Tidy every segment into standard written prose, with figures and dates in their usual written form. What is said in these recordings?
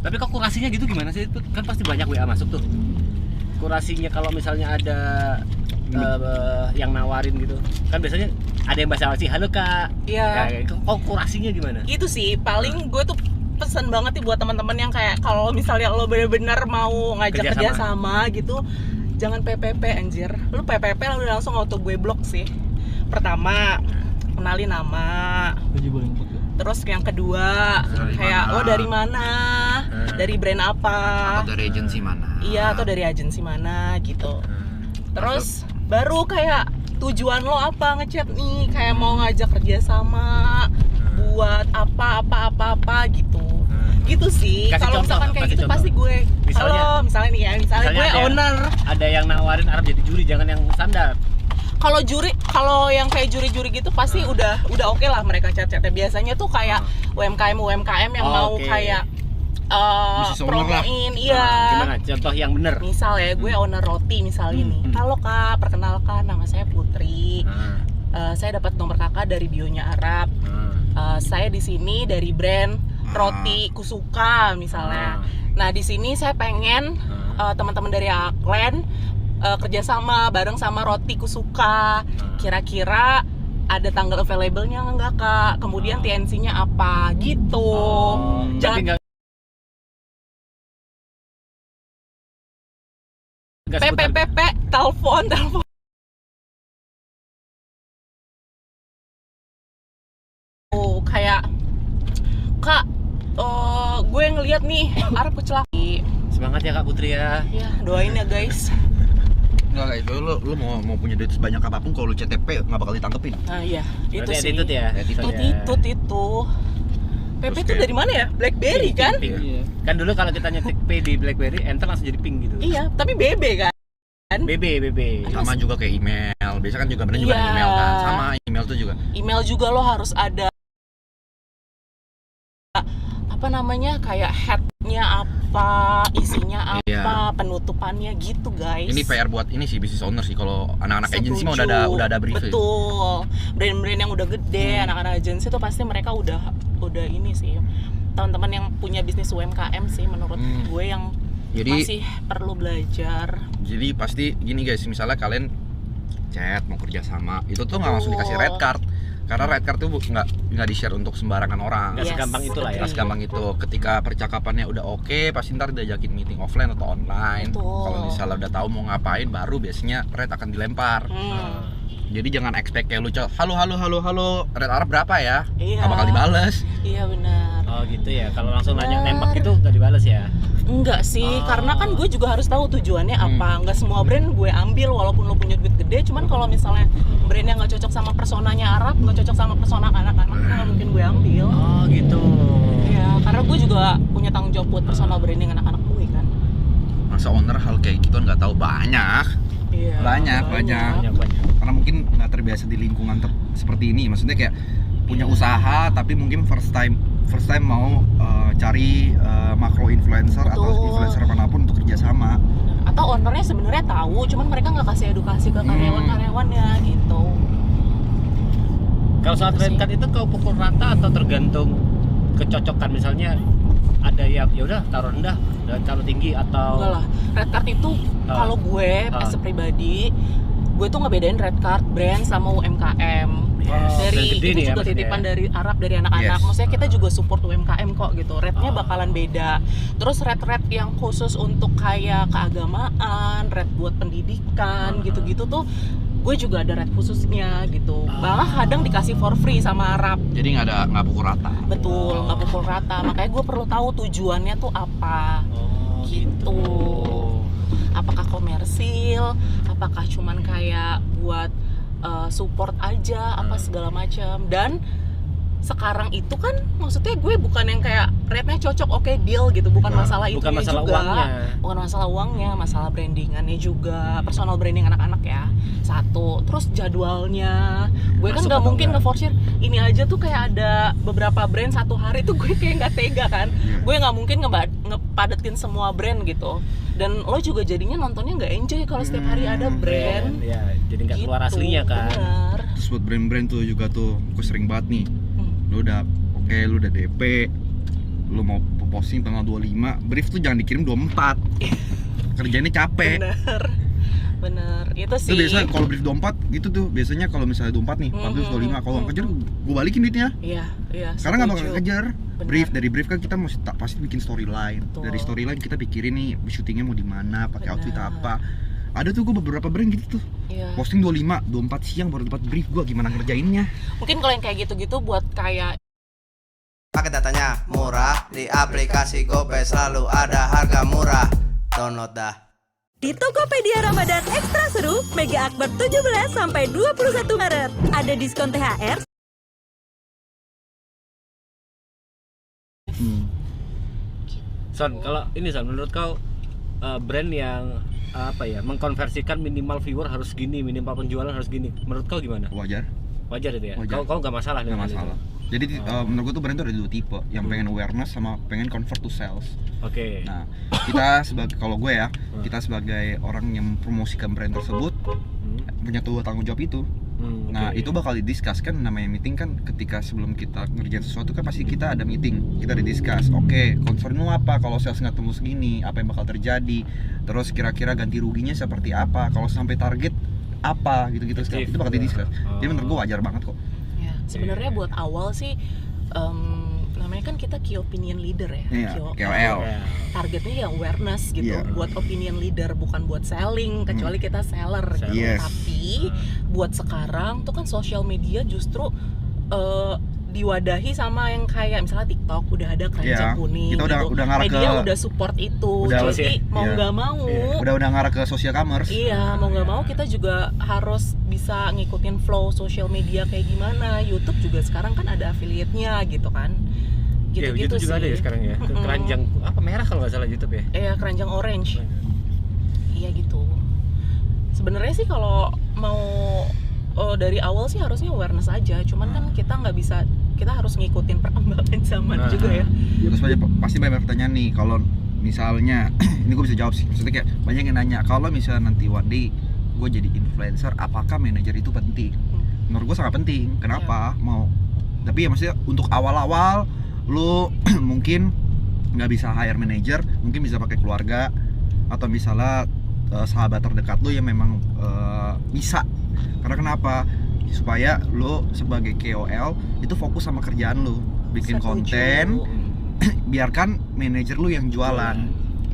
Tapi kok kurasinya gitu gimana sih? Kan pasti banyak WA masuk tuh. Kurasinya kalau misalnya ada yang nawarin gitu. Kan biasanya ada yang basa-basi, "Halo Kak." Iya. Ya, kok kurasinya gimana? Itu sih paling gue tuh pesen banget nih buat teman-teman yang kayak kalau misalnya lo bener-bener mau ngajak kerja sama gitu, jangan PPP anjir. Lu PPP lu langsung auto gue blok sih. Pertama, kenalin nama. Terus yang kedua, kayak lo dari mana? Dari brand apa? Atau dari agensi mana? Iya, atau dari agensi mana gitu. Terus baru kayak tujuan lo apa ngechat nih, kayak mau ngajak kerja sama buat apa gitu. Gitu sih. Kalau misalkan kayak gitu pasti gue misalnya nih ya, misalnya gue owner. Ada yang nawarin Arab jadi juri, jangan yang standar. Kalau yang kayak juri-juri gitu pasti udah oke lah mereka chat-chatnya. Biasanya tuh kayak UMKM yang mau kayak promoin, iya. Gimana? Contoh yang bener. Misal ya, gue owner roti misalnya nih. Halo Kak, perkenalkan nama saya Putri. Saya dapat nomor Kakak dari bionya Arab. Saya di sini dari brand roti Kusuka misalnya. Nah, di sini saya pengen teman-teman dari Aklen kerjasama bareng sama roti Kusuka. Kira-kira ada tanggal available-nya enggak Kak? Kemudian TNC-nya apa gitu. Jangan PPP telepon. Kayak Kak, gue ngeliat nih Arab kecelakaan. Semangat ya Kak Putri ya. Ya, doain ya guys. Enggak itu lu mau punya duit sebanyak apapun kalau lu CTP nggak bakal ditangkepin. Nah iya, itu Berarti sih. attitude ya. Attitude itu. PP itu dari mana ya? BlackBerry kan? Iya. Kan dulu kalau kita nyetik P di BlackBerry, enter langsung jadi pink gitu. Iya, tapi BB kan? BB. Sama juga kayak email. Biasa kan juga bener juga email kan. Sama email tuh juga. Email juga lo harus ada apa namanya, kayak headnya apa, isinya apa, penutupannya gitu guys. Ini PR buat ini sih business owner sih. Kalau anak-anak agensi mah udah ada brief. Betul. Brand-brand yang udah gede, anak-anak agensi tuh pasti mereka udah ini sih. Teman-teman yang punya bisnis UMKM sih menurut gue yang masih perlu belajar. Jadi pasti gini guys, misalnya kalian chat mau kerja sama, itu tuh nggak langsung dikasih red card. Karena red card tuh nggak di-share untuk sembarangan orang. Nggak segampang itu lah ya. Nggak segampang itu. Ketika percakapannya udah oke, pasti ntar diajakin meeting offline atau online. Kalau misalnya udah tahu mau ngapain, baru biasanya red akan dilempar. Jadi jangan expect kayak lu halo red Arab berapa ya? Nggak bakal dibales. Iya benar. Oh gitu ya. Kalau langsung nanya nembak gitu nggak dibales ya? Enggak sih, karena kan gue juga harus tahu tujuannya apa. Enggak semua brand gue ambil walaupun lo punya duit gede. Cuman kalau misalnya brand yang nggak cocok sama personanya Arab, nggak cocok sama persona anak-anak, nggak mungkin gue ambil. Oh gitu. Iya, karena gue juga punya tanggung jawab buat personal branding anak-anak gue kan. Masa owner hal kayak gitu nggak tahu banyak. Iya. Banyak. Karena mungkin nggak terbiasa di lingkungan seperti ini. Maksudnya kayak punya usaha tapi mungkin first time mau cari makro influencer atau influencer manapun untuk kerjasama. Atau ownernya sebenarnya tahu, cuman mereka nggak kasih edukasi ke karyawan-karyawannya gitu. Kalau soal red card itu kau pukul rata atau tergantung kecocokan, misalnya ada yang ya udah taruh rendah dan taruh tinggi atau enggak lah. Red card itu kalau gue pribadi, gue tuh ngebedain red card brand sama UMKM. Dari itu juga titipan dari Arab, dari anak-anak. Maksudnya kita juga support UMKM kok gitu. Rate-nya bakalan beda. Terus rate yang khusus untuk kayak keagamaan, rate buat pendidikan gitu-gitu tuh gue juga ada rate khususnya gitu. Malah kadang dikasih for free sama Arab. Jadi nggak pukul rata. Betul, nggak pukul rata. Makanya gue perlu tahu tujuannya tuh apa. Gitu. Apakah komersil? Apakah cuman kayak buat support aja apa segala macam. Dan sekarang itu kan maksudnya gue bukan yang kayak rate-nya cocok oke deal gitu, bukan masalah itu juga uangnya. Bukan masalah uangnya, masalah brandingannya juga, personal branding anak-anak ya satu. Terus jadwalnya gue kan nggak mungkin nge-force ini aja tuh, kayak ada beberapa brand satu hari tuh gue kayak nggak tega kan. Gue nggak mungkin ngepadetin semua brand gitu, dan lo juga jadinya nontonnya nggak enjoy kalau setiap hari ada brand ya, jadi nggak keluar aslinya kan. Bener. Terus buat brand-brand tuh juga tuh gue sering banget nih, lo udah oke lu udah DP, lu mau posting tanggal 25, brief tuh jangan dikirim 24. Kerjanya capek. Bener, itu sih. Itu biasa kalau brief 24 gitu tuh, biasanya kalau misalnya 24 nih, 14 25, kalau nggak kejar gue balikin duitnya. Iya. Sekarang nggak bakal kejar. Bener. Dari brief kan kita pasti bikin storyline. Betul. Dari storyline kita pikirin nih syutingnya mau di mana, pakai outfit apa. Ada tuh gue beberapa brand gitu tuh. Iya. Posting 25, 24 siang baru dapat brief, gue gimana ngerjainnya. Mungkin kalau yang kayak gitu-gitu buat kayak Pakai datanya murah, di aplikasi GoPay selalu ada harga murah. Download dah. Di Tokopedia Ramadan Ekstra Seru, Mega Akbar 17 sampai 21 Maret. Ada diskon THR. Son, kalau ini Son, menurut kau brand yang mengkonversikan minimal viewer harus gini, minimal penjualan harus gini, menurut kau gimana? Wajar. Wajar itu ya? Wajar. Kau nggak masalah dengan Nggak hal masalah. itu? Jadi menurut gue tuh brand tuh ada dua tipe, yang pengen awareness sama pengen convert to sales. Oke. Nah, kita kalau gue ya, kita sebagai orang yang mempromosikan brand tersebut punya dua tanggung jawab itu. Nah, itu bakal didiskus kan, namanya meeting kan, ketika sebelum kita ngerjain sesuatu kan pasti kita ada meeting, kita didiskus. Oke, concern lu apa kalau sales nggak tembus segini, apa yang bakal terjadi, terus kira-kira ganti ruginya seperti apa, kalau sampai target apa gitu-gitu segala itu bakal didiskus. Jadi menurut gue wajar banget kok. ya, sebenarnya buat awal sih namanya kan kita key opinion leader ya. Iya, KOL. KOL. Targetnya ya awareness gitu, Iya. buat opinion leader, bukan buat selling, kecuali kita seller gitu. Yes. Tapi buat sekarang tuh kan sosial media justru diwadahi sama yang kayak misalnya TikTok udah ada keranjang Iya, kuning kita gitu. udah ngarah Media ke- udah support itu. udah Jadi mau iya. nggak mau Udah ngarah ke social commerce. iya, mau nggak mau kita juga harus bisa ngikutin flow sosial media kayak gimana. YouTube juga sekarang kan ada affiliate-nya gitu kan. Ya, Gitu-gitu YouTube juga sih. ada ya sekarang ya. Keranjang apa merah kalau nggak salah YouTube ya. Keranjang orange. Iya gitu. Sebenarnya sih kalau mau dari awal sih harusnya awareness aja. Cuman kan kita nggak bisa, kita harus ngikutin perkembangan zaman juga ya. Terus pasti banyak pertanyaan nih, kalau misalnya ini gue bisa jawab sih, maksudnya kayak banyak yang nanya, kalau misalnya nanti one day gue jadi influencer, apakah manajer itu penting? Menurut gue sangat penting. Kenapa? Tapi ya maksudnya untuk awal-awal lu mungkin nggak bisa hire manager, mungkin bisa pakai keluarga atau misalnya sahabat terdekat lu yang memang bisa. Karena kenapa? Supaya lu sebagai KOL itu fokus sama kerjaan lu, bikin Setuju. konten, biarkan manajer lu yang jualan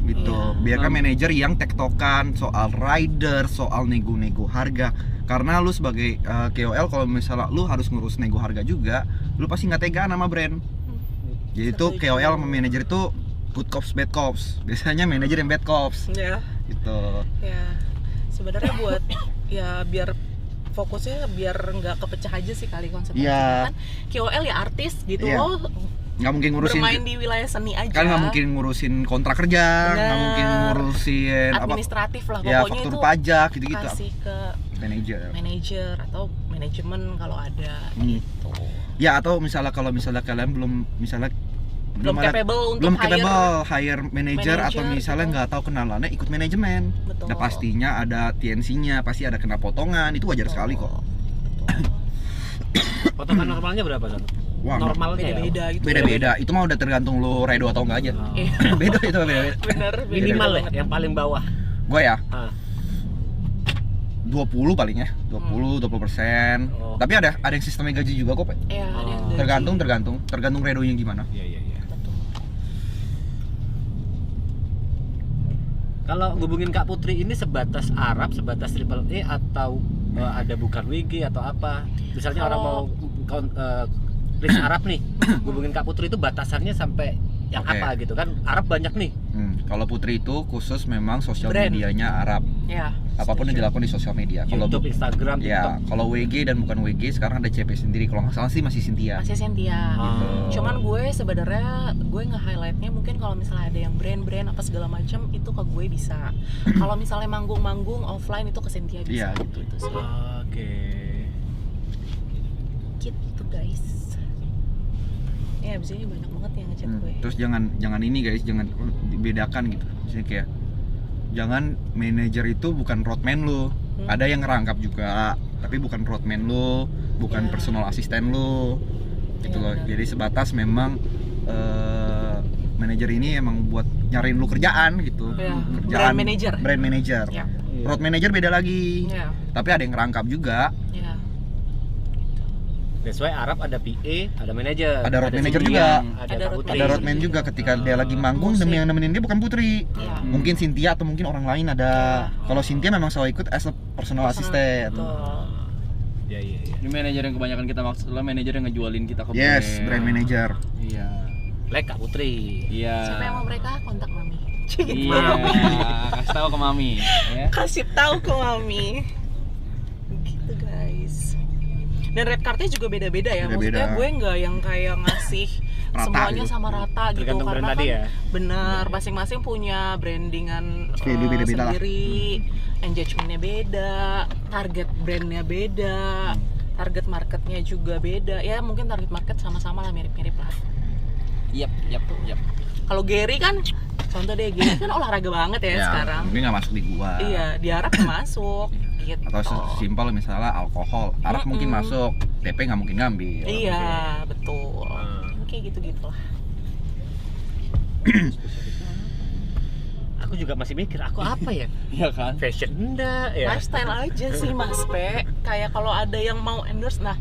gitu. Iya. Biarkan manajer yang tektokan soal rider, soal nego-nego harga. Karena lu sebagai KOL kalau misalnya lu harus ngurus nego harga juga, lu pasti nggak tegaan sama brand. Jadi itu Setuju. KOL sama manajer itu good cops bad cops. Biasanya manajer yang bad cops Ya. gitu. Ya. Sebenarnya buat ya biar fokusnya biar nggak kepecah aja sih kali konsepnya. Iya. Kan KOL ya artis gitu Iya. loh. Nggak mungkin ngurusin, Bermain di wilayah seni aja. kan nggak mungkin ngurusin kontrak kerja, nggak Bener. mungkin ngurusin administratif lah ya pokoknya faktur itu pajak gitu-gitu. kasih ke Manajer. manajer atau manajemen kalau ada gitu. Ya atau misalnya kalau misalnya kalian belum Belum ada- capable untuk belum hire capable hire manager atau manager misalnya gitu. nggak tahu kenalannya, ikut manajemen. Betul. Nah pastinya ada TNC-nya, pasti ada kena potongan, itu wajar sekali kok. Potongan normalnya berapa Son? Wah, Normalnya ya? Beda-beda gitu. beda-beda. Itu mah udah tergantung lu redo atau enggak aja. Oh. Beda itu beda-beda. Bener, Minimal beda ya, yang paling bawah. Gue ya Ah. 20 paling ya, 20% Oh. Tapi ada yang sistemnya gaji juga kok, Pak. Ya, ada yang gaji. Tergantung redonya gimana. Iya. Betul. Kalau ngubungin Kak Putri ini sebatas Arab, sebatas Triple E atau ada bukan WG atau apa? Misalnya orang mau list Arab nih, hubungin Kak Putri itu batasannya sampai yang Oke. apa gitu kan? Arab banyak nih. Kalau Putri itu khusus memang sosial Brand. medianya Arab. Ya. Apapun yang dilakukan di sosial media. Kalau YouTube, Instagram, ya, TikTok. kalau WG dan bukan WG sekarang ada CP sendiri. Kalau nggak salah sih masih Cynthia. Masih Cynthia. Ah. Cuman gue sebenarnya gue nge-highlightnya mungkin kalau misalnya ada yang brand-brand apa segala macam itu ke gue bisa. Kalau misalnya manggung-manggung offline itu ke Cynthia bisa. Iya, gitu sih. Oke. Gitu guys. Ya abis ini banyak banget yang ngechat gue. Terus jangan ini guys, jangan dibedakan gitu. Maksudnya kayak jangan manajer itu bukan roadman lu. Ada yang ngerangkap juga, tapi bukan roadman lu, bukan Ya. personal assistant lu. gitu Iya, loh. benar. Jadi sebatas memang manajer ini emang buat nyariin lu kerjaan gitu. Iya, Kerjaan brand manager. Brand manager. Iya. Road manager beda lagi. Iya. Tapi ada yang ngerangkap juga. Iya. That's why Arab ada PA, ada manager. Ada road manager Cynthia, juga. Ada Ada Kak road Putri. Ada roadman juga ketika dia lagi manggung, Musik. yang nemenin dia bukan Putri. Iya. Mungkin Cynthia atau mungkin orang lain ada. Kalau Cynthia memang selalu ikut as a personal assistant. Betul. Iya, iya, iya. Ini manajer yang kebanyakan kita maksud adalah manajer yang ngejualin kita ke Yes, brand manager. Iya. Like Kak Putri. Iya. Siapa yang mau mereka kontak Mami? Iya, kasih tahu ke Mami ya. Kasih tahu ke Mami. Gitu guys. Dan red cardnya juga beda-beda ya. Beda-beda. Maksudnya gue nggak yang kayak ngasih Rata semuanya gitu. sama rata gitu. Tergantung Karena brand kan tadi ya. benar, masing-masing punya brandingan Value beda-beda lah. sendiri, engagementnya beda, target brandnya beda, target marketnya juga beda. Ya mungkin target market sama-sama lah, mirip-mirip lah. Yap. Kalau Gary kan, contoh deh, Gary kan olahraga banget ya sekarang. Mungkin nggak masuk di gua. Iya, diharap masuk gitu. Atau simpel misalnya alkohol, Arab mungkin masuk, TP nggak mungkin ngambil. Iya, betul. Kayak gitu-gitu lah. Aku juga masih mikir, aku apa ya? Iya kan? Fashion enggak ya? Lifestyle aja sih Mas Pe. Kayak kalau ada yang mau endorse, nah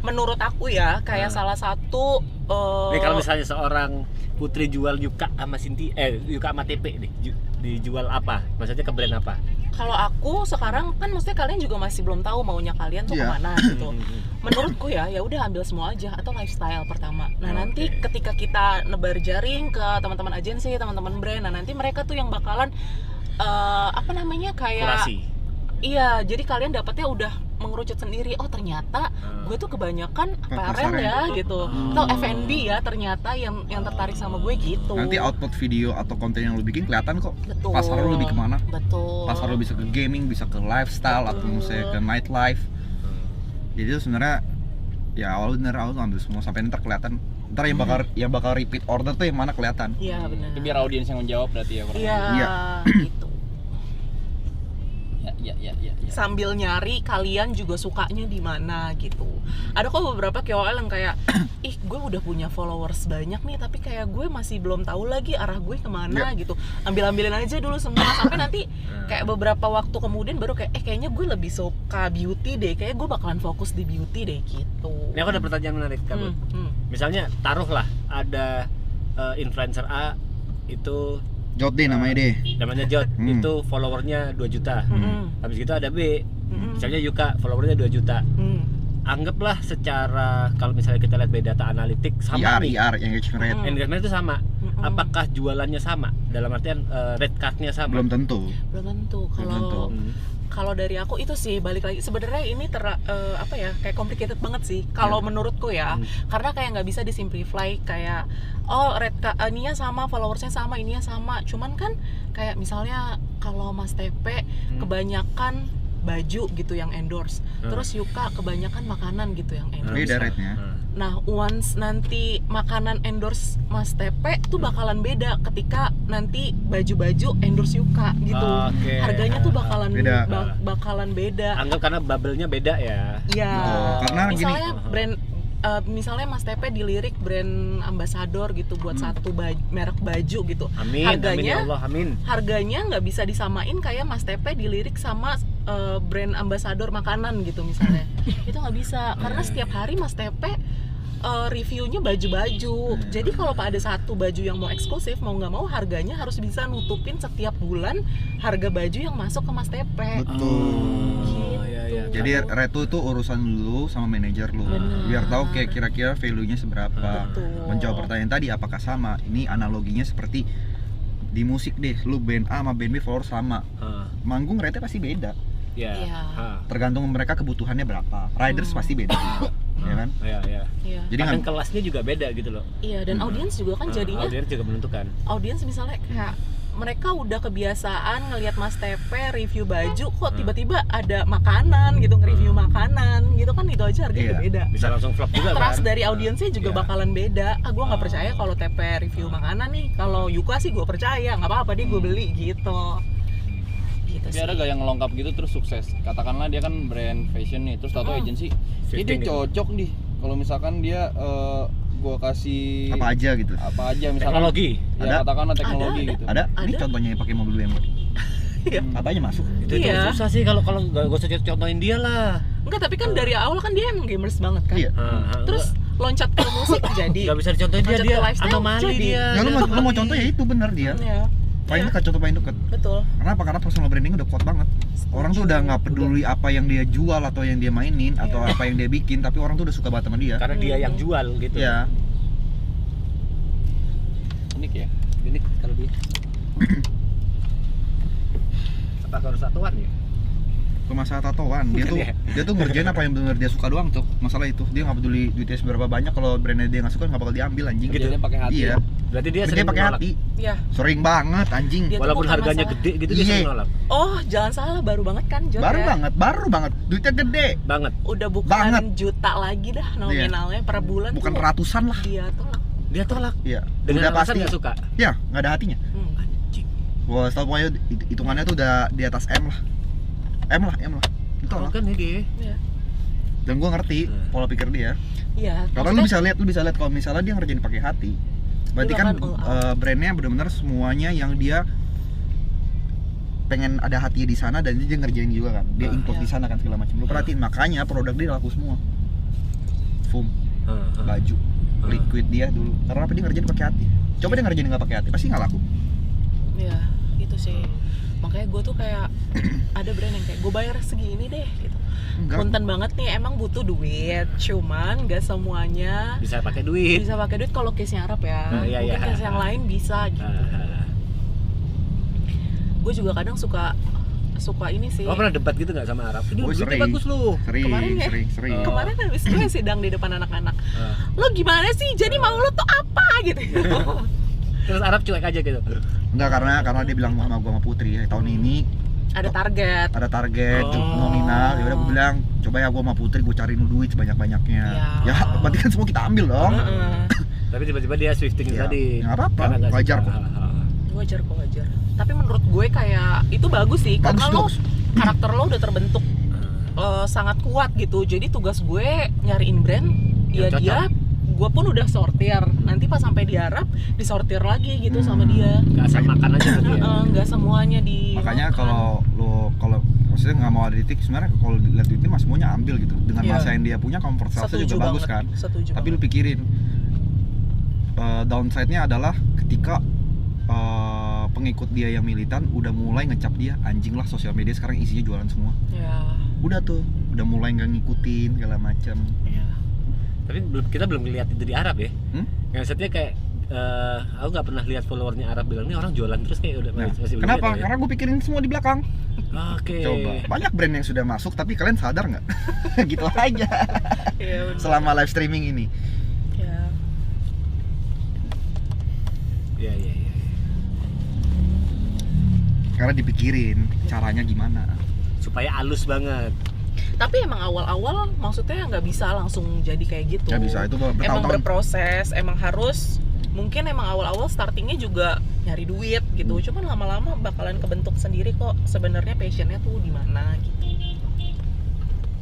menurut aku ya kayak salah satu Nih kalau misalnya seorang Putri jual Yuka sama Yuka sama TP nih, dijual apa? Maksudnya ke brand apa? kalau aku sekarang kan maksudnya kalian juga masih belum tahu maunya kalian tuh Iya. kemana gitu. Menurutku ya udah ambil semua aja atau lifestyle pertama. Nah nanti ketika kita nebar jaring ke teman-teman agensi, teman-teman brand, nah nanti mereka tuh yang bakalan apa namanya kayak Kurasi. iya, jadi kalian dapatnya udah mengerucut sendiri. Oh ternyata gue tuh kebanyakan apparel ya gitu. Atau F&B ya ternyata yang tertarik sama gue gitu. Nanti output video atau konten yang lu bikin kelihatan kok. Betul. Pasar lu lebih kemana? Betul. Pasar lu bisa ke gaming, bisa ke lifestyle atau misalnya ke nightlife. Jadi itu sebenarnya ya awal ambil semua sampai ntar kelihatan. Ntar yang bakal repeat order tuh yang mana kelihatan. Iya benar. Itu biar audiens yang menjawab berarti ya kurang Iya, Iya. gitu. Ya. Sambil nyari kalian juga sukanya di mana gitu. Ada kok beberapa KOL yang kayak ih gue udah punya followers banyak nih tapi kayak gue masih belum tahu lagi arah gue kemana gitu. Ambilin aja dulu semua sampai nanti kayak beberapa waktu kemudian baru kayak kayaknya gue lebih suka beauty deh, kayak gue bakalan fokus di beauty deh gitu. Ini aku ada pertanyaan menarik kamu. Misalnya taruhlah ada influencer A itu Jod deh namanya deh. namanya Jod, itu followernya 2 juta. Habis gitu ada B, misalnya Yuka followernya 2 juta. Anggaplah secara kalau misalnya kita lihat dari data analitik sama nih. IR engagement rate. Engagement itu sama. Apakah jualannya sama? Dalam artian rate card-nya sama? Belum tentu. Belum tentu. Belum tentu. Kalau dari aku itu sih balik lagi sebenarnya ini apa ya kayak complicated banget sih kalau menurutku ya karena kayak nggak bisa disimplify kayak ininya sama followersnya sama ininya sama cuman kan kayak misalnya kalau Mas TP kebanyakan baju gitu yang endorse terus Yuka kebanyakan makanan gitu yang endorse. Beda rate-nya. Nah, once nanti makanan endorse Mas TP tuh bakalan beda ketika nanti baju-baju endorse Yuka gitu. Oke. Harganya tuh bakalan Beda. bakalan beda. Anggap karena bubble-nya beda ya. Iya. Karena Misalnya gini. brand misalnya Mas TP dilirik brand ambassador gitu buat satu merek baju gitu. Amin, amin Harganya ya Allah, amin. harganya nggak bisa disamain kayak Mas TP dilirik sama brand ambassador makanan gitu misalnya. Itu nggak bisa karena setiap hari Mas TP reviewnya baju-baju. Jadi kalau ada satu baju yang mau eksklusif mau nggak mau harganya harus bisa nutupin setiap bulan harga baju yang masuk ke Mas TP. Betul. Gitu. Jadi rate itu urusan lu sama manajer lu. Benar. Biar tahu kayak kira-kira value-nya seberapa. Betul. Menjawab pertanyaan tadi apakah sama? Ini analoginya seperti di musik deh, lu band A sama band B follower sama. Manggung rate pasti beda. Ya. Iya. Tergantung mereka kebutuhannya berapa. Riders pasti beda juga. Ya kan? Iya, iya. Iya. Jadi Kadang nggak kelasnya juga beda gitu loh. Iya, dan audiens juga kan jadinya Audiens juga menentukan. audiens misalnya kayak mereka udah kebiasaan ngelihat Mas TP review baju kok tiba-tiba ada makanan gitu nge-review makanan gitu kan itu aja harganya Iya. beda. Bisa langsung vlog juga Trust kan. dari audiensnya juga Iya. bakalan beda. Gue nggak percaya kalau TP review makanan nih. Kalau Yuka sih gue percaya, nggak apa-apa deh gue beli gitu. Gitu Tapi sih. ada gak yang ngelengkap gitu terus sukses? Katakanlah dia kan brand fashion nih, terus tato agency. Ini dia Shifting gitu. cocok nih kalau misalkan dia gua kasih Apa aja gitu. apa aja misalkan Teknologi. ya Ada? katakanlah teknologi Ada. gitu. Ada? Ini Ada. contohnya yang pakai mobil BMW. Iya. Apa aja masuk? Itu Iya. susah sih kalau nggak usah contohin dia lah. Enggak, tapi kan dari awal kan dia emang gamers banget kan. Iya. Terus loncat ke musik jadi. nggak bisa dicontohin dia, Loncat ke lifestyle anomali jadi. dia. Ya lu mau contoh ya itu benar dia. Iya. Paling dekat, contoh paling dekat. Betul. Kenapa? Karena personal branding udah kuat banget. Orang tuh udah nggak peduli apa yang dia jual atau yang dia mainin atau apa yang dia bikin, tapi orang tuh udah suka banget sama dia. Karena dia yang jual gitu. Ya. Unik ya. Ini kalau dia apa harus satuan ya? Ke masalah tatoan, dia tuh Bukan ya? dia tuh ngerjain apa yang benar dia suka doang tuh. Masalah itu, dia nggak peduli duitnya seberapa banyak, kalau brandnya dia nggak suka nggak bakal diambil anjing. Gitu. Kerjanya pakai hati. Iya. Berarti dia Dia sering pakai menolak. hati. Iya. Sering banget anjing. Dia tuh Walaupun bukan harganya masalah. gede gitu dia Iya. sering nolak. Oh, jangan salah, baru banget kan Jod Baru ya? banget. Duitnya gede. Banget. Udah bukan Banget. juta lagi dah nominalnya per bulan. Bukan tuh ratusan lah. dia tolak. Dia tolak. Iya. Dengan Udah alasan pasti. nggak suka. Ya, nggak ada hatinya. Anjing. Gua tahu pokoknya hitungannya tuh udah di atas M lah. M lah. Itu Kalau lah. kan ini dia. Iya. Dan gua ngerti pola pikir dia. Iya. Karena lu bisa lihat kalau misalnya dia ngerjain pakai hati. Berarti Dia kan bakal all out. brandnya benar-benar semuanya yang dia pengen ada hatinya di sana dan dia ngerjain juga kan. Dia include Iya. di sana kan segala macam. Lu perhatiin, makanya produk dia laku semua. Foam, baju, liquid dia dulu. Karena apa? Dia ngerjain pakai hati. Coba dia ngerjain nggak pakai hati, pasti nggak laku. Iya, itu sih. Makanya gue tuh kayak ada brand yang kayak gue bayar segini deh gitu. Enggak. Konten banget nih, emang butuh duit, cuman gak semuanya Bisa pakai duit. bisa pakai duit kalau case-nya Arab ya. Iya, Mungkin iya. case yang lain bisa gitu. Gue juga kadang suka ini sih. Oh, pernah debat gitu nggak sama Arab? Ini Oh, duitnya sering. bagus lu. Kemarin ya? Sering. Kemarin habis gue sidang di depan anak-anak. Lo gimana sih? Jadi mau lo tuh apa gitu. Terus Arab cuek aja gitu. Enggak, karena dia bilang sama gua sama Putri, tahun ini Ada target. ada target Oh. nominal. Ya udah gua bilang, coba ya gua sama Putri gua cariin lu duit sebanyak-banyaknya. Iya. Ya, berarti kan semua kita ambil dong. Heeh. Tapi tiba-tiba dia shifting Ya, tadi. nggak apa-apa, Karena nggak wajar suka. kok. Wajar kok, wajar. Tapi menurut gue kayak itu bagus sih, karena lo Bagus. karakter lo udah terbentuk sangat kuat gitu. Jadi tugas gue nyariin brand, ya Yang dia, gue pun udah sortir. Nanti pas sampai di Arab disortir lagi gitu sama dia. Nggak asal makan aja gitu ya. Nggak semuanya di. Makanya kalau maksudnya nggak mau ada titik, sebenarnya kalau lihat duitnya mas semuanya ambil gitu. Dengan Iya. masa yang dia punya, comfort sales-nya Setuju juga bagus banget, kan. setuju Tapi lu banget. pikirin, downside-nya adalah ketika pengikut dia yang militan udah mulai ngecap dia, anjing lah sosial media sekarang isinya jualan semua. Ya. Udah tuh, udah mulai nggak ngikutin segala macam. Ya. Tapi kita belum lihat itu di Arab ya. Yang maksudnya kayak aku nggak pernah lihat followernya Arab bilang ini orang jualan terus kayak udah Nah, masih belum kenapa? lihat ya. Karena gue pikirin semua di belakang. Oke. Coba, banyak brand yang sudah masuk, tapi kalian sadar nggak? Gitu aja. Iya, bener. Selama live streaming ini. Ya. Iya. Karena dipikirin caranya gimana. Supaya halus banget. Tapi emang awal-awal maksudnya nggak bisa langsung jadi kayak gitu. Nggak bisa, itu Emang bertahun-tahun. berproses, emang harus. Mungkin emang awal-awal startingnya juga nyari duit gitu. Cuman lama-lama bakalan kebentuk sendiri kok. Sebenarnya passionnya tuh di mana gitu.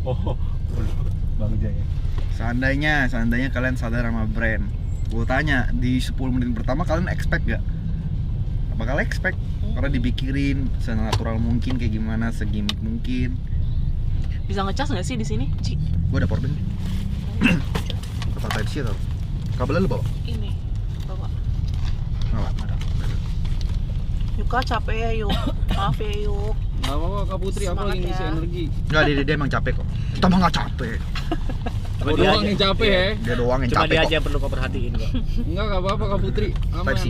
Oh. Bang Jaya. Seandainya kalian sadar sama brand, gue tanya di 10 menit pertama kalian expect gak? Bakal expect, karena dipikirin senatural mungkin, kayak gimana, segimik mungkin. Bisa ngecas nggak sih di sini, Ci? Gue ada powerbank. Atau Type-C atau? Kabelnya lu bawa? Ini, bawa. Bawa, ada. Yuka capek ya yuk. Maaf ya yuk. Nggak apa-apa Kak Putri, aku Semangat lagi ngisi ya. energi. Enggak, dia emang capek kok. Kita mah nggak capek. Cuma Gua dia doang aja. yang capek Iya. ya. Dia doang yang Cuma capek dia kok. aja yang perlu kau perhatiin kok. Enggak apa-apa Kak Putri, aman. Type-C.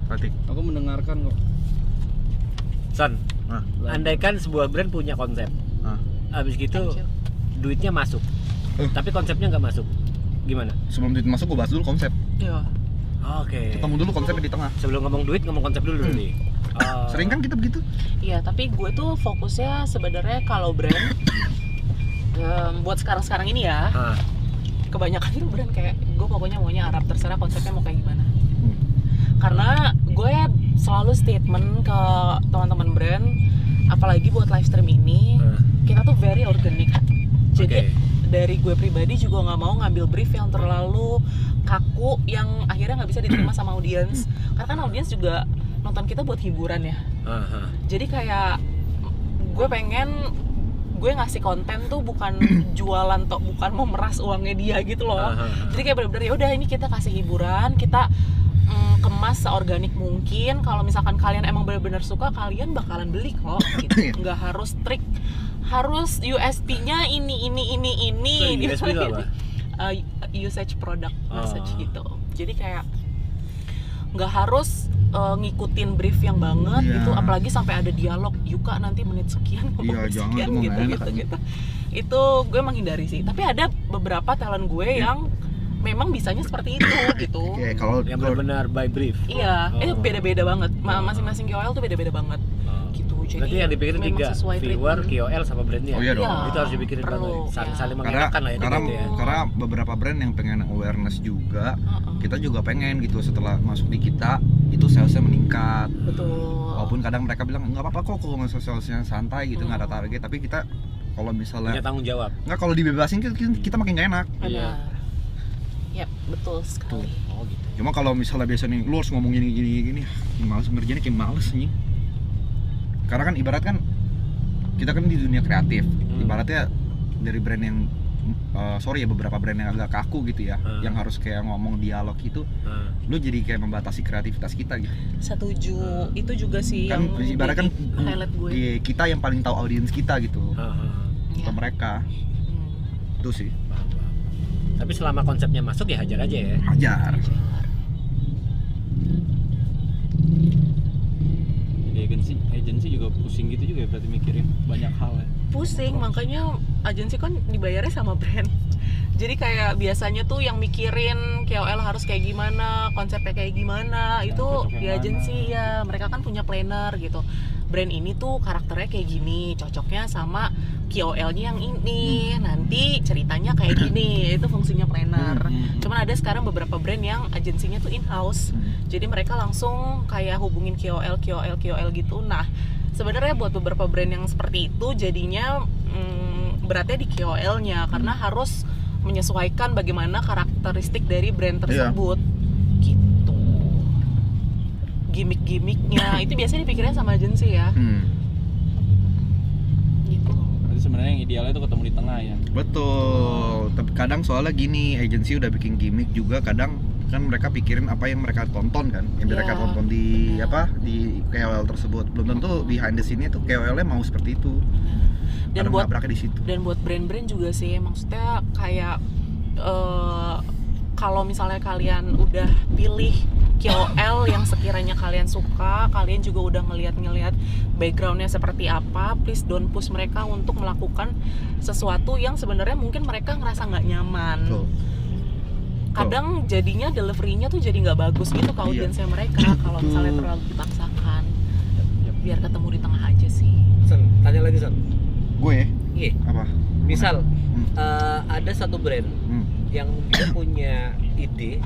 Berarti. Aku mendengarkan kok. Son, Nah, andaikan sebuah brand punya konsep, nah. habis gitu Thank you. duitnya masuk, tapi konsepnya nggak masuk, gimana? Sebelum duit masuk, gue bahas dulu konsep. Iya. Oke. Ketemu dulu konsepnya di tengah. Sebelum ngomong duit, ngomong konsep dulu nih. Sering kan kita begitu? Iya, tapi gue tuh fokusnya sebenarnya kalau brand buat sekarang ini ya, Ah, kebanyakan tuh brand kayak gue pokoknya maunya Arab, terserah konsepnya mau kayak gimana. Karena gue selalu statement ke teman-teman brand, apalagi buat live stream ini, kita tuh very organic. Jadi Oke. dari gue pribadi juga nggak mau ngambil brief yang terlalu kaku yang akhirnya nggak bisa diterima sama audiens, karena kan audiens juga nonton kita buat hiburan ya. Jadi kayak gue pengen gue ngasih konten tuh bukan jualan toh, bukan mau meras uangnya dia gitu loh. Jadi kayak bener-bener ya udah ini kita kasih hiburan, kita kemas seorganik mungkin. Kalau misalkan kalian emang benar-benar suka, kalian bakalan beli kok gitu. Nggak harus trik, harus USP-nya ini. USP itu apa? Usage product message gitu. Jadi kayak nggak harus ngikutin brief yang banget gitu, apalagi sampai ada dialog Yuka nanti menit sekian ngomong sekian gitu. Itu gue menghindari sih. Tapi ada beberapa talent gue yang memang bisanya seperti itu gitu. Kalau yang benar-benar by brief. Iya, itu beda-beda banget. Masing-masing KOL tuh beda-beda banget. Gitu. Jadi berarti yang dipikirin memang 3, sesuai viewer, treatment. KOL sama brandnya. Oh iya dong. Itu harus dipikirin banget. Saling Karena mengingatkan lah ya. karena beberapa brand yang pengen awareness juga, kita juga pengen gitu setelah masuk di kita itu salesnya meningkat. Betul. Walaupun kadang mereka bilang nggak apa-apa kok kalau masuk salesnya santai gitu, nggak ada target, tapi kita kalau misalnya punya tanggung jawab. nggak, kalau dibebasin kita makin nggak enak. Benar. Yap, betul sekali. Oh gitu. Cuma kalau misalnya biasa nih lu harus ngomong gini, males ngerjainnya, kayak males nih. Karena kan ibarat kan kita kan di dunia kreatif, ibaratnya dari brand yang beberapa brand yang agak kaku gitu ya, yang harus kayak ngomong dialog itu, lu jadi kayak membatasi kreativitas kita gitu. Setuju. Itu juga sih Kan yang ibarat kan jadi highlight gue. kita yang paling tahu audiens kita gitu, atau mereka. Itu sih. Tapi selama konsepnya masuk ya hajar aja ya. Hajar. Jadi agensi juga pusing gitu juga ya, berarti mikirin banyak hal ya. Pusing, makanya agensi kan dibayarnya sama brand. Jadi kayak biasanya tuh yang mikirin KOL harus kayak gimana, konsepnya kayak gimana, itu di agensi ya. Mereka kan punya planner gitu. Brand ini tuh karakternya kayak gini, cocoknya sama KOL-nya yang ini. Nanti ceritanya kayak gini. Itu fungsinya planner. Cuman ada sekarang beberapa brand yang agensinya tuh in-house. Jadi mereka langsung kayak hubungin KOL gitu. Nah, sebenarnya buat beberapa brand yang seperti itu jadinya beratnya di KOL-nya karena harus menyesuaikan bagaimana karakteristik dari brand tersebut. Gitu. Gimmick-gimmicknya itu biasanya dipikirnya sama agensi ya. Gitu. Berarti sebenarnya yang idealnya itu ketemu di tengah ya. Betul. Tapi kadang soalnya gini, agensi udah bikin gimmick juga, kadang kan mereka pikirin apa yang mereka tonton kan, yang mereka tonton di di KOL tersebut. Belum tentu behind the scene-nya tuh KOL-nya mau seperti itu. Dan Kadang buat nabraknya di situ. Dan buat brand-brand juga sih, maksudnya kayak kalau misalnya kalian udah pilih KOL yang sekiranya kalian suka, kalian juga udah ngeliat backgroundnya seperti apa, please don't push mereka untuk melakukan sesuatu yang sebenarnya mungkin mereka ngerasa nggak nyaman. Kadang jadinya delivery-nya tuh jadi nggak bagus gitu ke audiensnya mereka kalau misalnya terlalu dipaksakan. Biar ketemu di tengah aja sih. Son, tanya lagi Son. Gue? Iya. Apa? Misal ada satu brand yang dia punya ide,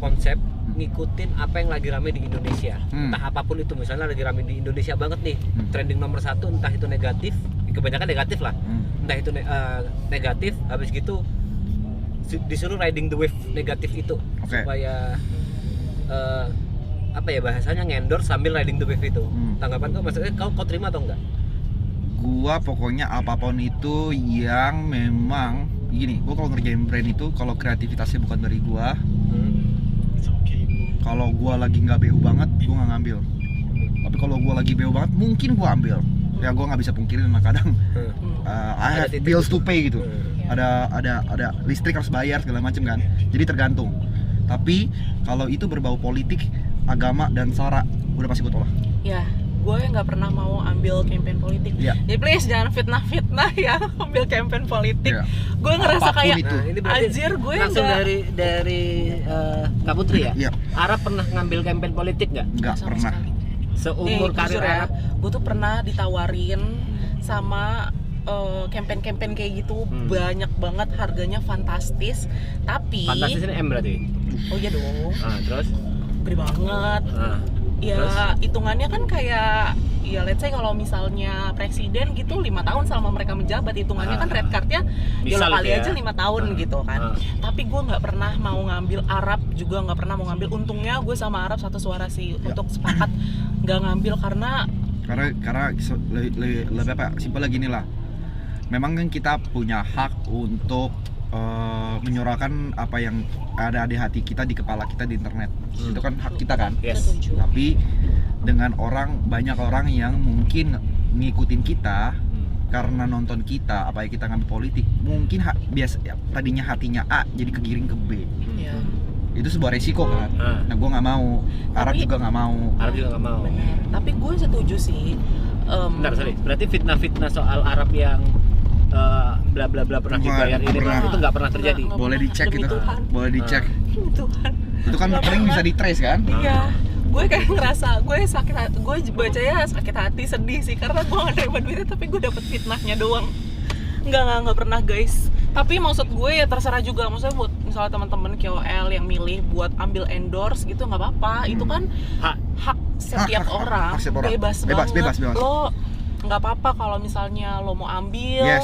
konsep, ngikutin apa yang lagi rame di Indonesia. Entah apapun itu, misalnya lagi rame di Indonesia banget nih, trending nomor 1, entah itu negatif, kebanyakan negatif lah, entah itu negatif, habis gitu disuruh riding the wave negatif itu, supaya apa ya bahasanya, ngendorse sambil riding the wave itu. Tanggapan kau, maksudnya kau terima atau enggak? Gua pokoknya apapun itu yang memang gini, gua kalau ngerjain brand itu, kalau kreativitasnya bukan dari gua, kalau gua lagi nggak BU banget, gua nggak ngambil. Tapi kalau gua lagi BU banget, mungkin gua ambil. Ya gua nggak bisa pungkirin, kadang I have bills to pay gitu. Ada listrik harus bayar segala macam kan. Jadi tergantung. Tapi kalau itu berbau politik, agama dan sara, udah pasti gua tolak. Ya, gue nggak pernah mau ambil campaign politik. Jadi please jangan fitnah ya ambil campaign politik. Gue ngerasa kayak anjir, gue langsung dari Kak Putri ya? Arab pernah ngambil campaign politik nggak? Nggak pernah. Seumur karir ya, gue tuh pernah ditawarin sama campaign kayak gitu, banyak banget, harganya fantastis. Tapi fantastis ini M berarti? Oh iya dong. Terus? Gede banget. Ya hitungannya kan kayak ya let's say kalau misalnya presiden gitu 5 tahun selama mereka menjabat, hitungannya kan red cardnya ya lo kali aja 5 tahun gitu kan. Tapi gue nggak pernah mau ngambil Arab, juga nggak pernah mau ngambil. Untungnya gue sama Arab satu suara sih untuk sepakat nggak ngambil karena lebih apa simpel lagi nih lah. Memang kan kita punya hak untuk menyuarakan apa yang ada di hati kita, di kepala kita, di internet. Itu kan hak kita kan. Yes. Tapi dengan banyak orang yang mungkin ngikutin kita karena nonton kita, apa kita ngambil politik, mungkin tadinya hatinya A jadi kegiring ke B. Itu sebuah resiko kan. Nah gue nggak mau, Arab juga nggak mau. Benar. Tapi gue setuju sih. Bentar, sorry. Berarti fitnah-fitnah soal Arab yang bla bla bla pernah dibayar ini itu nggak pernah terjadi. Boleh dicek gitu. Boleh dicek. Tuhan. Itu kan paling bisa di trace kan? Iya. Gue kayak ngerasa gue sakit hati, gue bacanya sakit hati, sedih sih karena gue nggak nerima duitnya tapi gue dapet fitnahnya doang. Nggak pernah guys. Tapi maksud gue ya terserah juga, maksudnya buat misalnya teman-teman KOL yang milih buat ambil endorse gitu nggak apa-apa. Itu kan hak setiap orang. Bebas banget. Lo nggak apa-apa kalau misalnya lo mau ambil,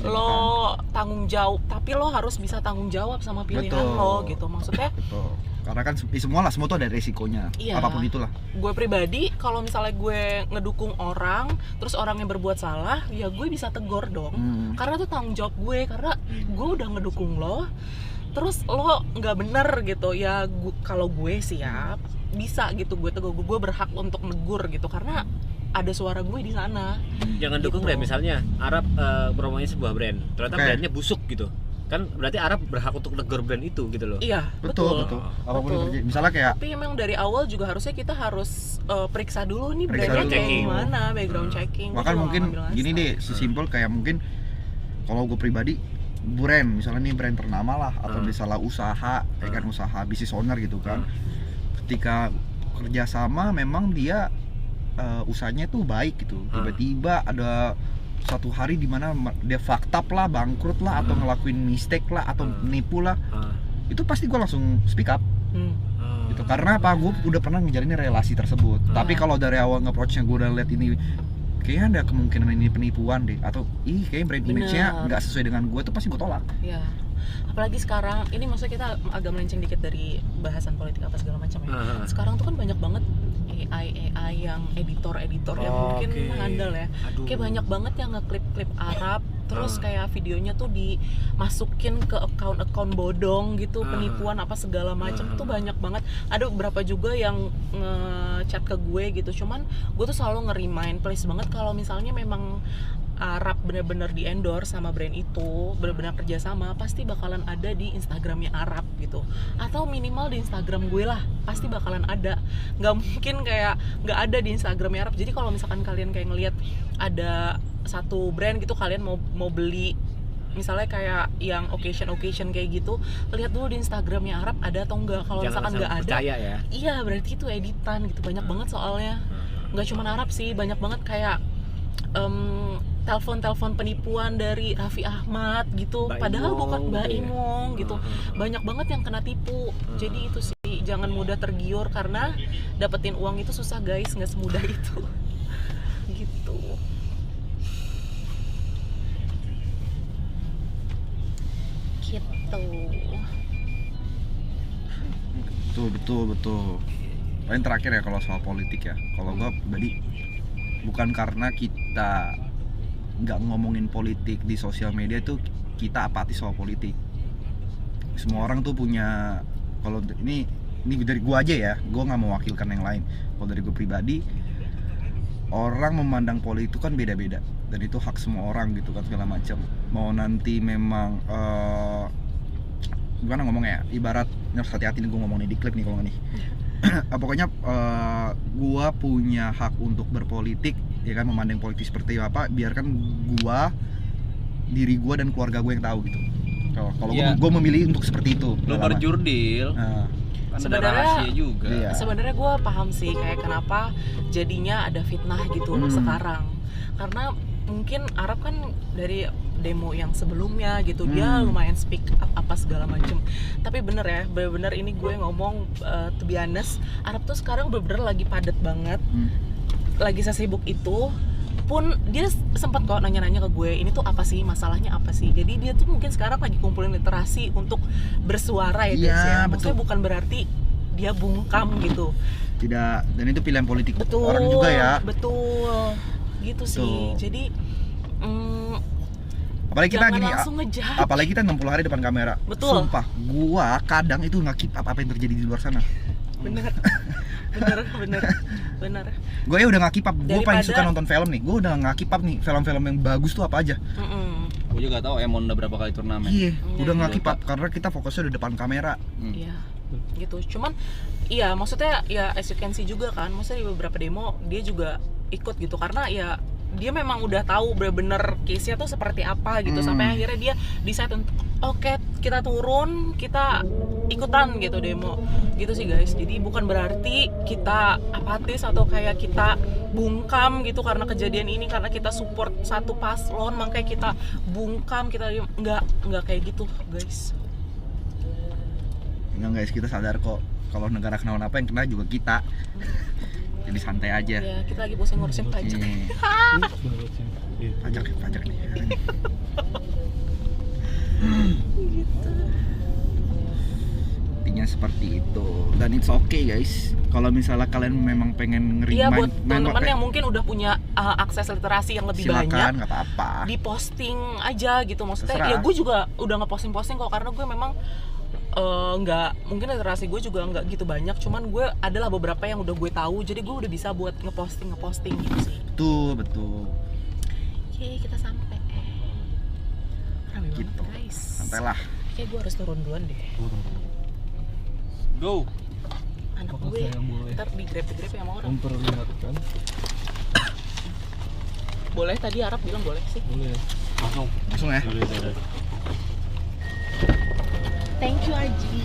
lo tanggung jawab, tapi lo harus bisa tanggung jawab sama pilihan lo gitu, maksudnya. Karena kan semua tuh ada resikonya, apapun itulah. Gue pribadi kalau misalnya gue ngedukung orang, terus orang yang berbuat salah, ya gue bisa tegur dong, karena itu tanggung jawab gue, karena gue udah ngedukung lo, terus lo nggak bener gitu, ya kalau gue sih ya bisa gitu, gue tegur, gue berhak untuk negur gitu, karena ada suara gue di sana. Jangan dukung brand, misalnya Arab promonya sebuah brand, ternyata brandnya busuk gitu, kan berarti Arab berhak untuk negur brand itu gitu loh. Iya, betul. Apapun yang terjadi, misalnya kayak. Tapi emang dari awal juga harusnya kita harus periksa dulu nih brandnya kayak gimana, background checking. Bahkan mungkin gini deh, sesimpel kayak mungkin kalau gue pribadi, brand misalnya nih brand ternama lah, atau misalnya usaha, ya kan usaha bisnis owner gitu kan. Ketika kerjasama memang dia usahanya tuh baik gitu, tiba-tiba ada satu hari dimana dia fucked up lah, bangkrut lah, atau ngelakuin mistake lah, atau menipu lah, itu pasti gue langsung speak up gitu. Karena apa, gue udah pernah ngejalin relasi tersebut. Tapi kalau dari awal nge-approach-nya gue udah lihat ini kayaknya ada kemungkinan ini penipuan deh, atau kayaknya brand image-nya nggak sesuai dengan gue, tuh pasti gue tolak. Iya. Apalagi sekarang, ini maksudnya kita agak melenceng dikit dari bahasan politik apa segala macam ya. Sekarang tuh kan banyak banget AI yang editor yang mungkin handal ya. Kayak banyak banget yang ngeklip Arab, terus kayak videonya tuh dimasukin ke account bodong gitu, penipuan apa segala macam tuh banyak banget. Ada beberapa juga yang ngechat ke gue gitu, cuman gue tuh selalu nge-remind, please banget kalau misalnya memang Arab bener-bener di endorse sama brand itu, bener-bener kerjasama, pasti bakalan ada di Instagramnya Arab gitu, atau minimal di Instagram gue lah, pasti bakalan ada. Nggak mungkin kayak nggak ada di Instagramnya Arab. Jadi kalau misalkan kalian kayak ngelihat ada satu brand gitu, kalian mau beli misalnya kayak yang occasion kayak gitu, lihat dulu di Instagramnya Arab ada atau enggak. Kalau misalkan nggak ada, ya? Iya berarti itu editan gitu. Banyak banget soalnya, nggak cuma Arab sih, banyak banget kayak telepon penipuan dari Raffi Ahmad gitu, padahal bukan Mbak Imong gitu. Banyak banget yang kena tipu. Jadi itu sih, jangan mudah tergiur karena dapetin uang itu susah guys, nggak semudah itu. Gitu. Betul. Paling terakhir ya kalau soal politik ya, kalau gue pribadi bukan karena kita nggak ngomongin politik di sosial media itu kita apatis soal politik. Semua orang tuh punya, kalau ini dari gue aja ya, gue nggak mewakilkan yang lain. Kalau dari gue pribadi, orang memandang politik itu kan beda-beda, dan itu hak semua orang gitu kan, segala macam. Mau nanti memang gimana ngomongnya ya, ibarat harus hati-hati nih gue ngomong nih di klip nih kalau nih. Pokoknya gue punya hak untuk berpolitik, ya kan, memandang politik seperti apa, biarkan diri gue dan keluarga gue yang tahu gitu. Kalau gue memilih untuk seperti itu. Lo berjurdil. Kan ada rahasia juga. Iya. Sebenarnya gue paham sih kayak kenapa jadinya ada fitnah gitu sekarang. Karena mungkin Arab kan dari demo yang sebelumnya gitu dia lumayan speak up apa segala macem. Tapi bener ya, bener-bener ini gue ngomong to be honest, Arab tuh sekarang bener-bener lagi padat banget, lagi sesibuk itu. Pun dia sempat kok nanya-nanya ke gue, ini tuh apa sih, masalahnya apa sih. Jadi dia tuh mungkin sekarang lagi kumpulin literasi untuk bersuara ya guys ya. Maksudnya bukan berarti dia bungkam gitu. Tidak, dan itu pilihan politik Betul, orang juga ya. Betul, gitu sih. Jadi apalagi kita jangan gini, langsung ngejudge. apalagi kita 60 hari depan kamera. Betul. Sumpah, gua kadang itu nggak keep up apa yang terjadi di luar sana. Bener. bener. Gue ya udah nggak keep up. Gue paling Daripada- suka nonton film nih. Gue udah nggak keep up nih film-film yang bagus tuh apa aja. Gue juga tahu Emon udah berapa kali turnamen. Iya, udah nggak Dota. keep up karena kita fokusnya udah depan kamera. Iya, gitu. Cuman, iya maksudnya ya as you can see juga kan, maksudnya di beberapa demo dia juga ikut gitu karena ya dia memang udah tahu bener-bener case-nya tuh seperti apa gitu. Sampai akhirnya dia decide untuk oke, kita turun, kita ikutan gitu demo. Gitu sih guys. Jadi bukan berarti kita apatis atau kayak kita bungkam gitu karena kejadian ini, karena kita support satu paslon makanya kita bungkam, kita nggak kayak gitu guys. Enggak guys, kita sadar kok kalau negara kenapa yang kena juga kita. Jadi santai aja. Ya, kita lagi pusing ngurusin pajak. Iya. Pajak nih. Intinya seperti itu. Dan it's okay guys. Kalau misalnya kalian memang pengen Iya, buat main teman-teman yang mungkin udah punya akses literasi yang lebih silakan, banyak, nggak apa-apa. di posting aja gitu. Maksudnya Terserah. ya gue juga udah ngeposting-posting kok, karena gue memang nggak, mungkin literasi gue juga nggak gitu banyak, cuman gue adalah beberapa yang udah gue tahu, jadi gue udah bisa buat ngeposting gitu sih. Betul. Oke, kita sampai. Rame Gitu. banget guys. Sampailah. Kayak gue harus turun duluan deh. Go. Anak Apakah gue saya boleh ntar digrab-grab sama orang. memperlihatkan? Boleh, tadi Arab bilang boleh sih. Boleh. Langsung ya. Boleh. Thank you Aji.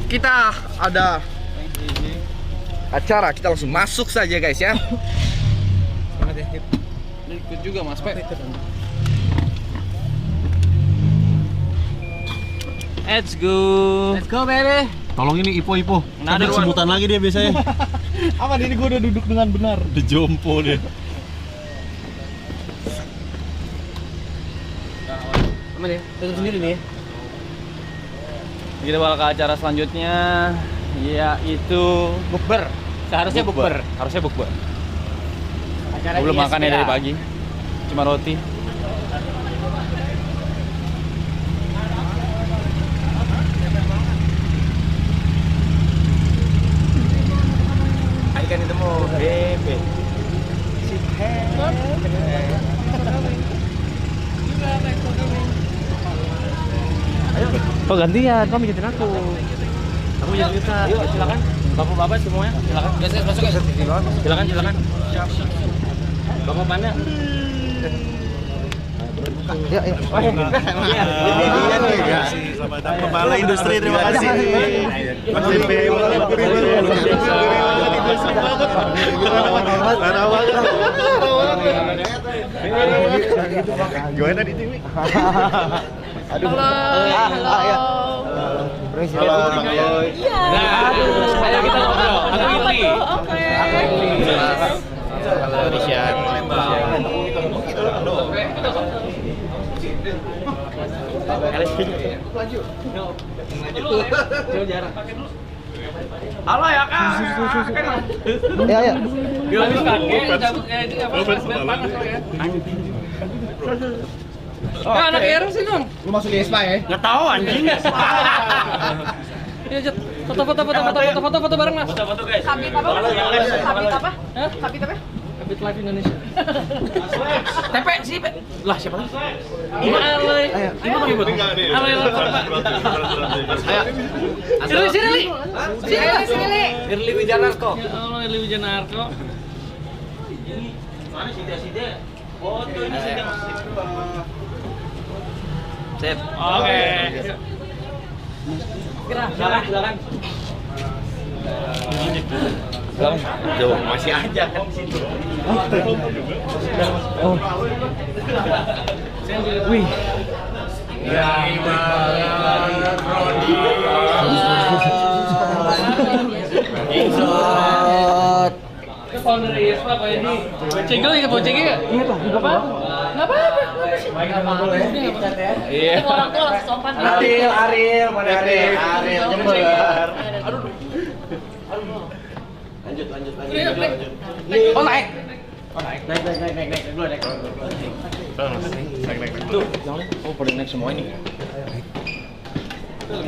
Kita ada acara, kita langsung masuk saja guys ya. Ikut juga Mas Pe. Let's go baby. Tolong ini Ipo. Nah, ada sebutan lagi dia biasanya. Aman, ini gue udah duduk dengan benar. Udah jompo dia. Aman ya, tutup sendiri nih ya. Kita bakal ke acara selanjutnya, yaitu bukber. Seharusnya bukber. Harusnya bukber. Acara Belum makan ya ISPA. dari pagi. Cuma roti. Ikan itu mau bebe. Oh gantian, kamu mikirin aku. Aku jadi kita. Yuk silakan. Bapak-bapak semuanya, silakan. Masuk ya. Silakan. Bapak mana? Ya. Kepala industri, terima kasih. Mas Lipe. Gimana di TV? Halo. Iya. Ayo kita ngobrol. Aku Irli. Oke. Indonesia. Halo ya kak. Ya. Habis kakek, cabut kayak ini apa? Panas ya. Anak Eros sih dong. Lu masuk di SPA ya? Nggak tahu anjing. Iya, Jat. Foto bareng, Mas. Foto guys. Kabit apa? Kabit apa? Hah? Kabit apa? Kabit Live Indonesia. Tepe sih, Pe. Lah, siapa lagi? Ima Aloy. Ima Bang Ibut. Aloy. Ayo. Sini, Li. Sini. Irli Wijanarko. Ya Allah, Irli Wijanarko. Mana sida? Foto ini sida. Sip. Oke. Silakan. Silakan. Jauh masih aja kan di situ. Oh. Wih. Bocengnya ingat bocengnya nggak? Iya pak, nggak apa-apa. Nggak apa-apa. Iya. Orang tua langsung sopan. Ariel, mana Ariel Jember. Lanjut. Oh naik. Naik dulu. Tuh, oh pada naik semua ini. Tuh.